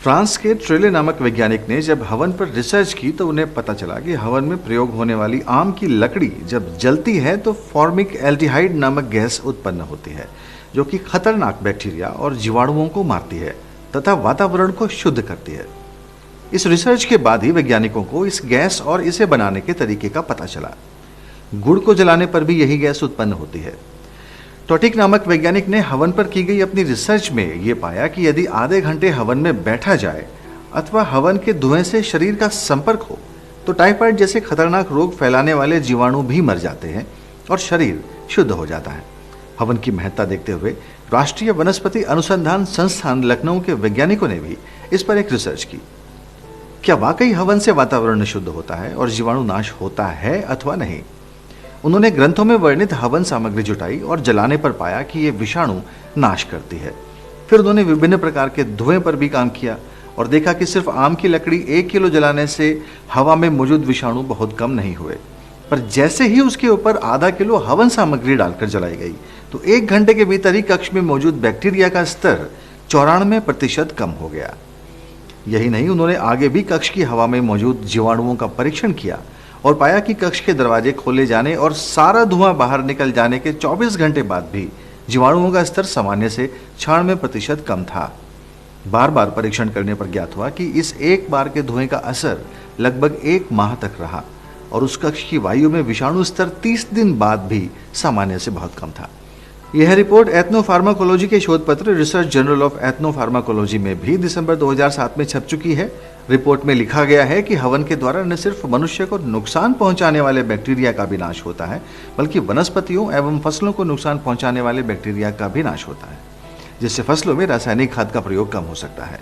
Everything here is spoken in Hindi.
फ्रांस के ट्रेले नामक वैज्ञानिक ने जब हवन पर रिसर्च की तो उन्हें पता चला कि हवन में प्रयोग होने वाली आम की लकड़ी जब जलती है तो फॉर्मिक एल्डिहाइड नामक गैस उत्पन्न होती है, जो कि खतरनाक बैक्टीरिया और जीवाणुओं को मारती है तथा वातावरण को शुद्ध करती है। इस रिसर्च के बाद ही वैज्ञानिकों को इस गैस और इसे बनाने के तरीके का पता चला। गुड़ को जलाने पर भी यही गैस उत्पन्न होती है। टॉटिक नामक वैज्ञानिक ने हवन पर की गई अपनी रिसर्च में ये पाया कि यदि आधे घंटे हवन में बैठा जाए अथवा हवन के धुएं से शरीर का संपर्क हो तो टाइफाइड जैसे खतरनाक रोग फैलाने वाले जीवाणु भी मर जाते हैं और शरीर शुद्ध हो जाता है। हवन की महत्ता देखते हुए राष्ट्रीय वनस्पति अनुसंधान संस्थान लखनऊ के वैज्ञानिकों ने भी इस पर एक रिसर्च की। क्या वाकई हवन से वातावरण शुद्ध होता है और जीवाणु नाश होता है अथवा नहीं? उन्होंने ग्रंथों में वर्णित हवन सामग्री जुटाई और जलाने पर पाया कि ये विषाणु नाश करती है। फिर उन्होंने विभिन्न प्रकार के धुएं पर भी काम किया और देखा कि सिर्फ आम की लकड़ी 1 किलो जलाने से हवा में मौजूद विषाणु बहुत कम नहीं हुए, पर जैसे ही उसके ऊपर आधा किलो हवन सामग्री डालकर जलाई गई तो 1 घंटे के भीतर ही कक्ष में मौजूद बैक्टीरिया का स्तर 94% कम हो गया। यही नहीं, उन्होंने आगे भी कक्ष की हवा में मौजूद जीवाणुओं का परीक्षण किया और पाया कि कक्ष के दरवाजे खोले जाने और सारा धुआं बाहर निकल जाने के 24 घंटे बाद भी जीवाणुओं का स्तर सामान्य से 96% कम था। बार बार परीक्षण करने पर ज्ञात हुआ कि इस एक बार के धुएं का असर लगभग 1 माह तक रहा और उस कक्ष की वायु में विषाणु स्तर 30 दिन बाद भी सामान्य से बहुत कम था। यह रिपोर्ट एथनोफार्माकोलॉजी के शोध पत्र रिसर्च जर्नल ऑफ एथनोफार्माकोलॉजी में भी दिसंबर 2007 में छप चुकी है। रिपोर्ट में लिखा गया है कि हवन के द्वारा न सिर्फ मनुष्य को नुकसान पहुंचाने वाले बैक्टीरिया का भी नाश होता है, बल्कि वनस्पतियों एवं फसलों को नुकसान पहुंचाने वाले बैक्टीरिया का भी नाश होता है, जिससे फसलों में रासायनिक खाद का प्रयोग कम हो सकता है।